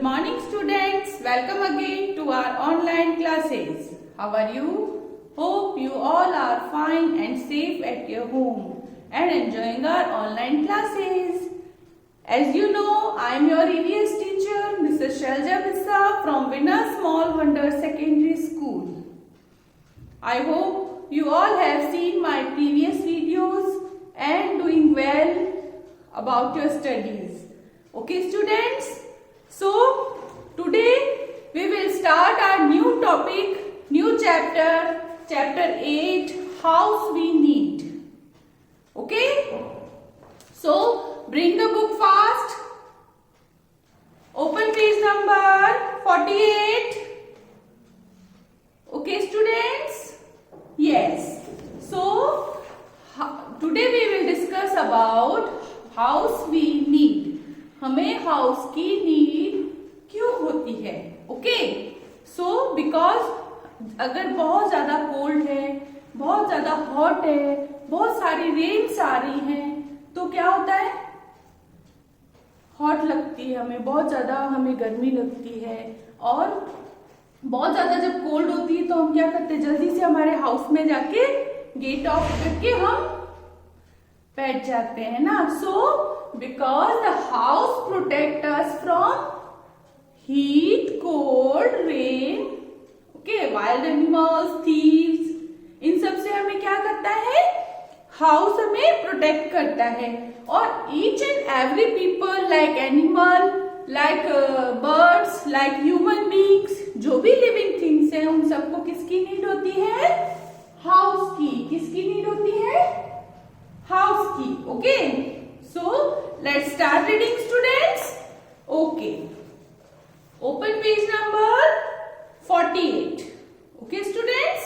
morning students, welcome again to our online classes. How are you? Hope you all are fine and safe at your home and enjoying our online classes. As you know, I am your EVS teacher, Mrs. Shalja Missa from Winner Small Wonder Secondary School. I hope you all have seen my previous videos and doing well about your studies. Okay students, so today we will start our new topic, new chapter, chapter 8, house we need. Okay, so bring the book fast, open page number 48. Okay students, yes, so today we will discuss about house we need. हमें house की need क्यों होती है? Okay, so because अगर बहुत ज्यादा cold है, बहुत ज्यादा हॉट है, बहुत सारी रेन्स आ रही हैं, तो क्या होता है? हॉट लगती है हमें, बहुत ज्यादा हमें गर्मी लगती है और बहुत ज्यादा जब कोल्ड होती है तो हम क्या करते हैं? जल्दी से हमारे हाउस में जाके गेट ऑफ करके हम बैठ जाते हैं ना. सो because the house protect us from heat, cold, rain, okay, wild animals, thieves, इन सब से हमें क्या करता है? हाउस हमें प्रोटेक्ट करता है. और each and every people like animal, like birds, like human beings, जो भी लिविंग थिंग्स हैं उन सबको किसकी नीड होती है? हाउस की. किसकी नीड होती है? हाउस की. Okay, so let's start reading students. Okay, open page number 48. Okay students,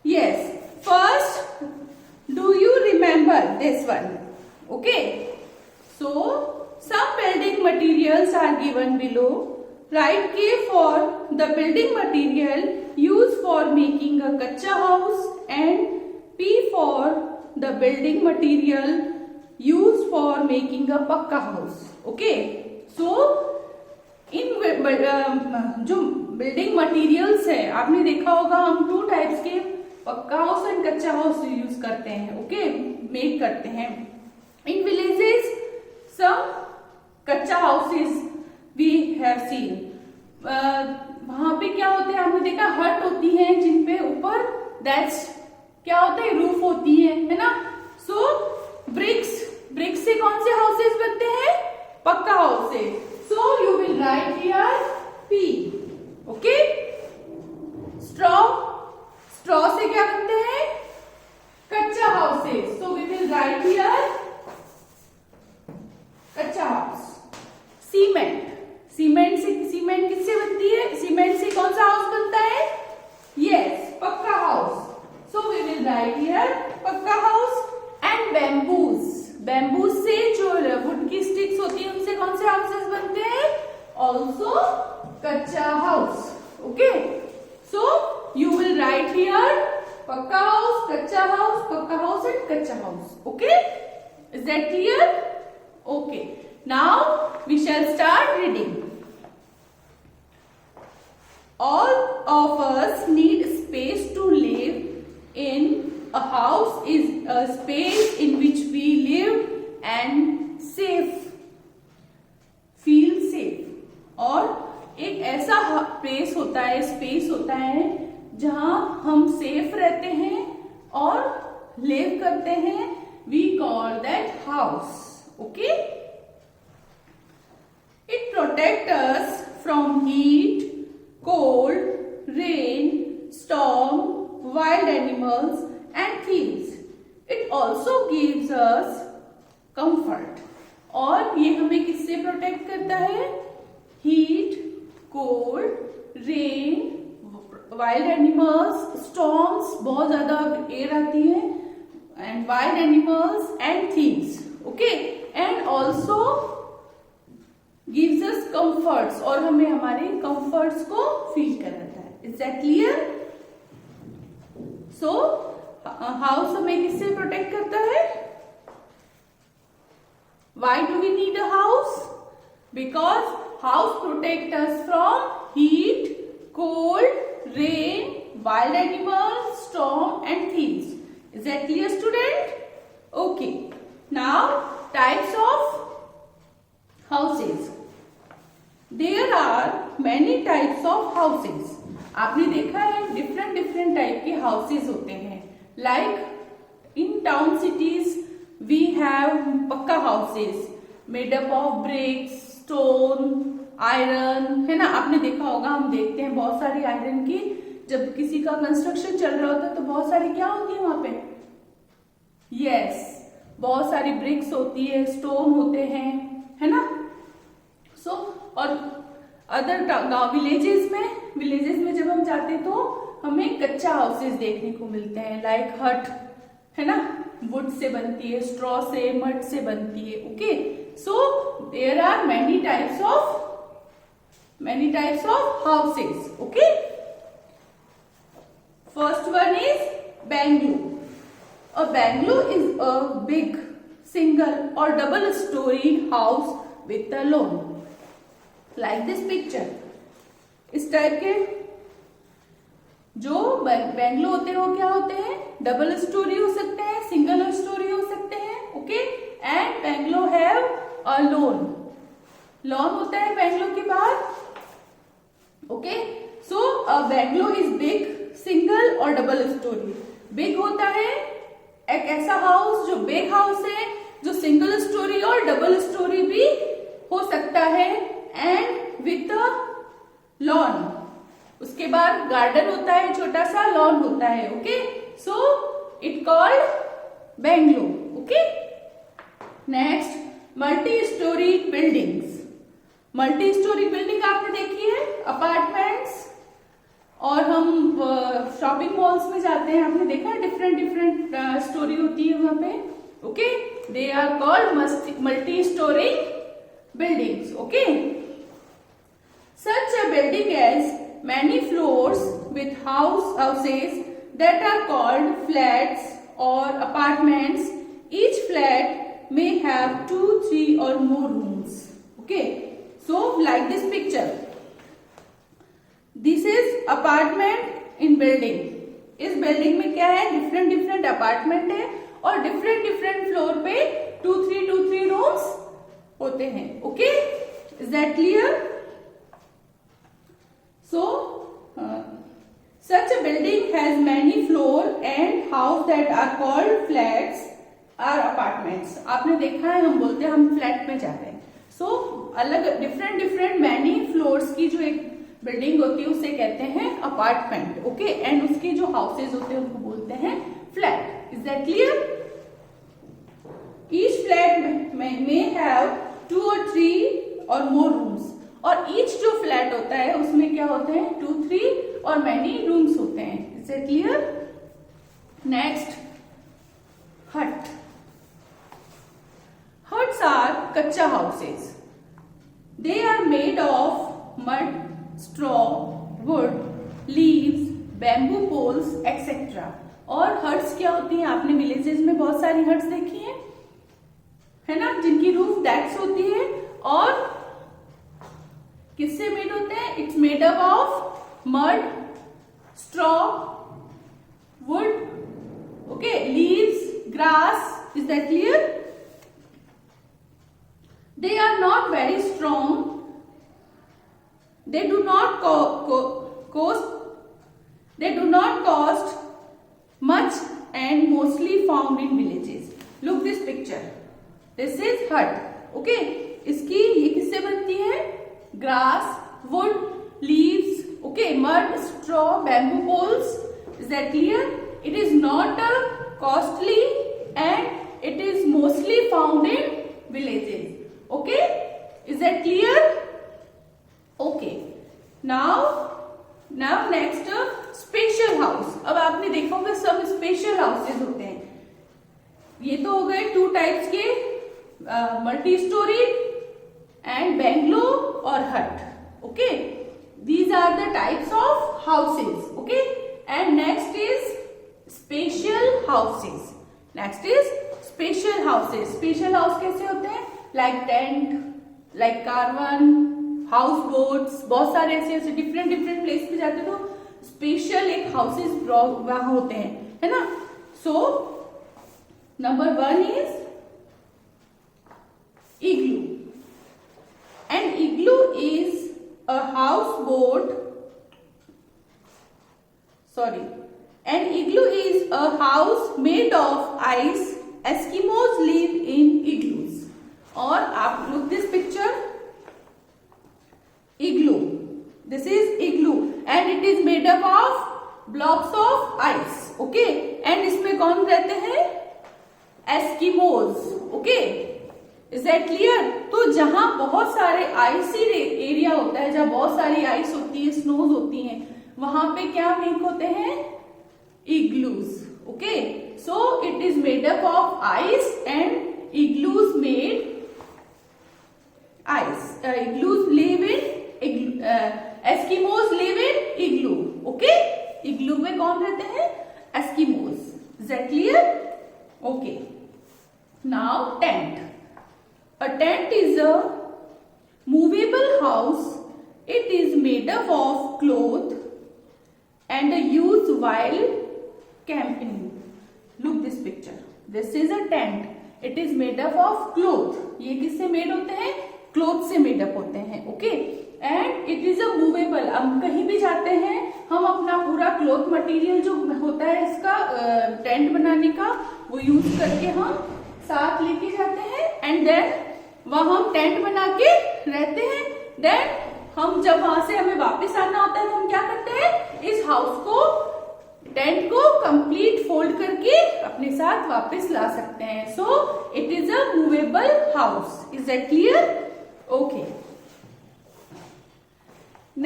yes, first do you remember this one? Okay, so some building materials are given below. Write K for the building material used for making a kacha house and P for the building material used for making a पक्का house. Okay, सो इन जो building materials है, आपने देखा होगा हम two types के पक्का house and kutcha house use करते हैं. ओके, मेक करते हैं. इन विलेजेस सम कच्चा हाउसेस वी हैव सीन. वहां पे क्या होते हैं? आपने देखा हट होती है जिनपे ऊपर दैट्स क्या होता है? रूफ होती है ना. सो ब्रिक्स से कौन से हाउसेस बनते हैं? पक्का हाउस से. So you will write here P. Okay, straw से क्या बनते हैं? कच्चा हाउस से. So we will write here kutcha house. Cement किससे बनती है? सीमेंट से कौन सा हाउस बनता है? Yes, pucca house. So we will write here pucca house. And bamboos से जो वुड की स्टिक्स होती है उनसे कौन से हाउसेस बनते हैं? Also kutcha house. Okay, so you will write here pucca house, kutcha house, pucca house and kutcha house. Okay, is that clear? Okay, now we shall start reading. All of us need space to live in. A house is a space in which we live and feel safe. और एक ऐसा place होता है, space होता है जहां हम safe रहते हैं और लिव करते हैं. We call that house. Okay? It protects us from heat, cold, rain, storm, wild animals and thieves. It also gives us comfort. और ये हमें किससे प्रोटेक्ट करता है? Heat, cold, rain, wild animals, storms, बहुत ज्यादा एयर आती है, and wild animals and thieves. Okay, and also gives us comforts, और हमें हमारे कंफर्ट्स को फील कराता है. Is that clear? So house हमें किससे प्रोटेक्ट करता है? Why do we need a house? Because house protect us from heat, cold, rain, wild animals, storm and thieves. Is that clear, student? Okay. Now types of houses. There are many types of houses. आपने देखा है different different type के houses होते हैं. Like in town cities we have pucca houses made up of bricks, stone, iron, है ना. आपने देखा होगा, हम देखते हैं बहुत सारी आयरन की, जब किसी का कंस्ट्रक्शन चल रहा होता है तो बहुत सारी क्या होती है वहां पे, यस, बहुत सारी ब्रिक्स होती है, स्टोन होते हैं, है ना. सो और अदर गांव विलेजेस में जब हम जाते हैं तो हमें कच्चा हाउसेस देखने को मिलते हैं. लाइक हट, है ना, वुड से बनती है, स्ट्रॉ से, मड से बनती है. Okay, so there are many types of houses. Okay, first one is bungalow. A bungalow is a big single or double story house with a lawn. Like this picture. इस type के जो bungalow होते हैं वो क्या होते हैं, double storey हो सकते हैं, सिंगल स्टोरी हो सकते हैं. Okay, and bungalow have a lawn. Lawn होता है बेंगलो के बाहर. Okay, so a bungalow is big, single और डबल स्टोरी. बिग होता है एक ऐसा हाउस जो बिग हाउस है, जो सिंगल स्टोरी और डबल स्टोरी भी हो सकता है, एंड विथ लॉन. उसके बाद गार्डन होता है, छोटा सा लॉन होता है. Okay, so it called bungalow. Okay, next multi storey buildings. Multi storey building आपने देखी है, अपार्टमेंट्स, और हम शॉपिंग मॉल्स में जाते हैं, आपने देखा डिफरेंट डिफरेंट स्टोरी होती है वहां पे. Okay, they are called multi storey buildings. Okay, such a building has many floors with houses that are called flats or apartments. Each flat may have 2, 3 or more rooms. Okay, so like this picture, this is apartment in building. इस building में क्या है, different different apartment है और different different floor पे 2-3 rooms होते हैं. Okay, is that clear? So, such a building has many floor and house that are called flats or apartments. आपने देखा है, हम बोलते हैं हम फ्लैट में जा रहे हैं. So, अलग डिफरेंट मैनी फ्लोर्स की जो एक बिल्डिंग होती है उसे कहते हैं अपार्टमेंट. ओके, एंड उसके जो हाउसेज होते हैं उनको बोलते हैं flat. Is that clear? Each flat may have 2 or 3 or more rooms. और ईच जो फ्लैट होता है उसमें क्या होते हैं, 2, 3 और मैनी रूम्स होते हैं. Is it clear? Next, hut. Huts are kutcha houses. They are made of mud, straw, wood, leaves, bamboo poles etcetera. और हट्स क्या होती हैं, आपने विलेजेस में बहुत सारी हट्स देखी हैं, है ना, जिनकी रूफ डेक्स होती है और किससे मेड होते हैं, it's made up of mud, straw, wood, okay, leaves, grass. Is that clear? They are not very strong. They do not cost much and mostly found in villages. Look this picture. This is hut. Okay, इसकी ये किससे बनती है, grass, wood, leaves, okay, mud, straw, bamboo poles. Is that clear? It is not costly and it is mostly found in villages. Okay, is that clear? Okay, now next special house. अब आपने देखा होगा सब special houses होते हैं. ये तो हो गए 2 टाइप्स के, मल्टी स्टोरी एंड बेंगलो और hut. Okay, these are the types of houses. Okay, and next is special houses. Special house कैसे होते हैं, like tent, like caravan, house boats, बहुत सारे ऐसे ऐसे डिफरेंट डिफरेंट प्लेस पे जाते हो तो स्पेशल एक हाउसेस वहां होते हैं, है ना। So number 1 is igloo. An igloo is a houseboat. Sorry. An igloo is a house made of ice. Eskimos live in igloos. और आप look this picture. Igloo. This is igloo and it is made up of blocks of ice. Okay. And इसमें कौन रहते हैं? Eskimos. Okay. Is that clear? तो जहां बहुत सारे आइसी एरिया होता है, जहां बहुत सारी आइस होती है, स्नोज होती हैं, वहां पे क्या मेक होते हैं? Igloos. Okay, so it is made up of ice and igloos made ice. Igloos live in Eskimos live in igloo. Okay, igloo में कौन रहते हैं? Eskimos. Is that clear? Okay, now tent. A tent is a movable house. It is made up of cloth and used while camping. Look this picture. This is a tent. It is made up of cloth. ये किससे made होते हैं? Cloth से made up होते हैं. Okay, and it is a movable. हम कहीं भी जाते हैं, हम अपना पूरा क्लोथ मटेरियल जो होता है इसका टेंट बनाने का, वो यूज करके हम साथ लेके जाते हैं एंड देन वहां हम टेंट बना के रहते हैं. देन हम जब वहां से हमें वापस आना होता है तो हम क्या करते हैं? इस हाउस को, टेंट को कंप्लीट फोल्ड करके अपने साथ वापस ला सकते हैं. सो it is a movable house. Is that clear? Okay,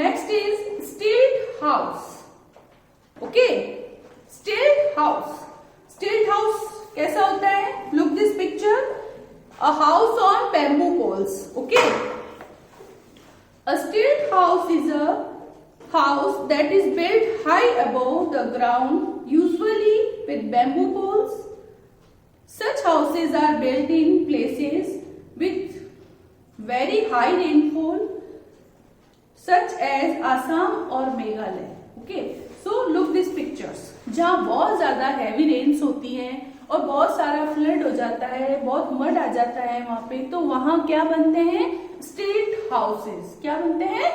next is स्टिल्ट हाउस. ओके, स्टिल्ट हाउस. स्टिल्ट हाउस कैसा होता है? Look this picture. A house on bamboo poles. Okay. A stilt house is a house that is built high above the ground, usually with bamboo poles. Such houses are built in places with very high rainfall, such as Assam or Meghalaya. Okay. So look these pictures. जहाँ बहुत ज्यादा heavy rains होती हैं और बहुत सारा flood हो जाता है, बहुत मड आ जाता है वहां पे, तो वहां क्या बनते हैं? Stilt houses. क्या बनते हैं?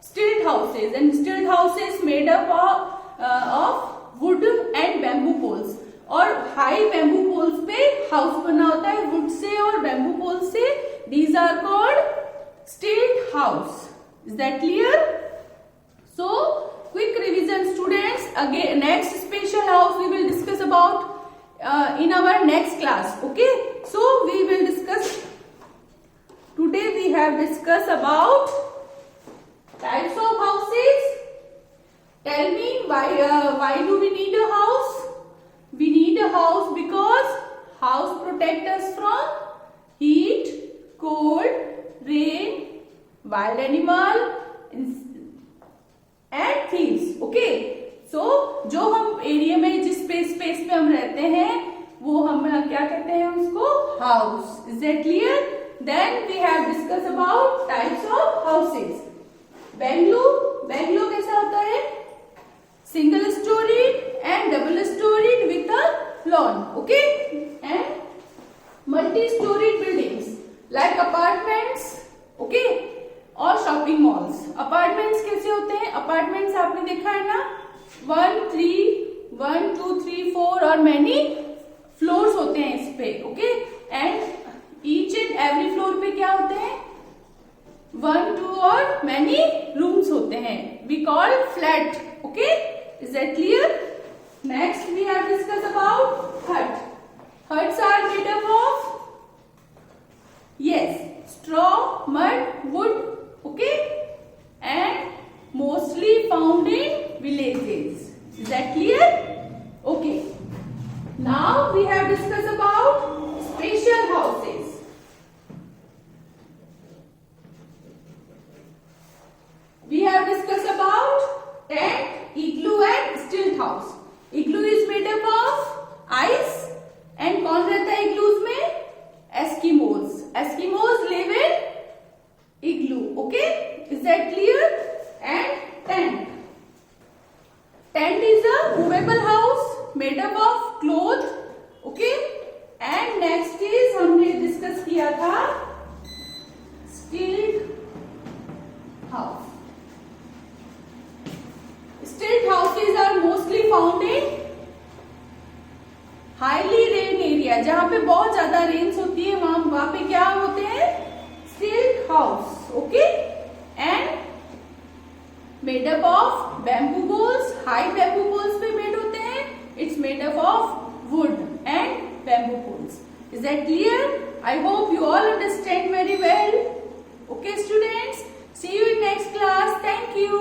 Stilt houses. And stilt houses made up of wood and bamboo poles. और हाई बैम्बू पोल्स पे हाउस बना होता है वुड से और बैम्बू पोल से. These are called stilt house. Is that clear? So quick revision students. Again next special house we will discuss about in our next class. Okay, so we will discuss, today we have discussed about types of houses. Tell me why do we need a house? We need a house because house protect us from heat, cold, rain, wild animal and thieves. Okay, सो जो हम area में जिस space पे हम रहते हैं वो हम क्या कहते हैं? उसको house. Is that clear? Then we have discuss about types of houses. Bungalow. Bungalow कैसा होता है? Single storeyed and double storeyed with a lawn. Okay, and multi storeyed buildings like apartments. Okay, और शॉपिंग मॉल्स. अपार्टमेंट्स कैसे होते हैं? Apartments आपने देखा है ना, 1, 2, 3, 4 और मैनी फ्लोर्स होते हैं इस पे. Okay, and each and every floor पे क्या होते हैं? 1, 2 और मैनी रूम्स होते हैं. We call flat. Okay, is that clear? Next we have discuss about hut. Huts are made up of straw, mud, wood. Okay, and mostly found in villages. Is that clear? Okay, now we have discussed about special houses. We have discussed about tent, igloo and stilt house. Igloo is made up of ice and कौन रहता है igloos में? Eskimos. Eskimos live in igloo. Okay, is discuss किया था stilt house. Stilt houses are mostly found in highly rain area. जहां पे बहुत ज्यादा रेन्स होती है वहां पे क्या होते हैं? Stilt house. Okay. And made up of bamboo poles. High bamboo poles पे मेड होते हैं. It's made up of wood and bamboo poles. Is that clear? I hope you all understand very well. Okay students, see you in next class. Thank you.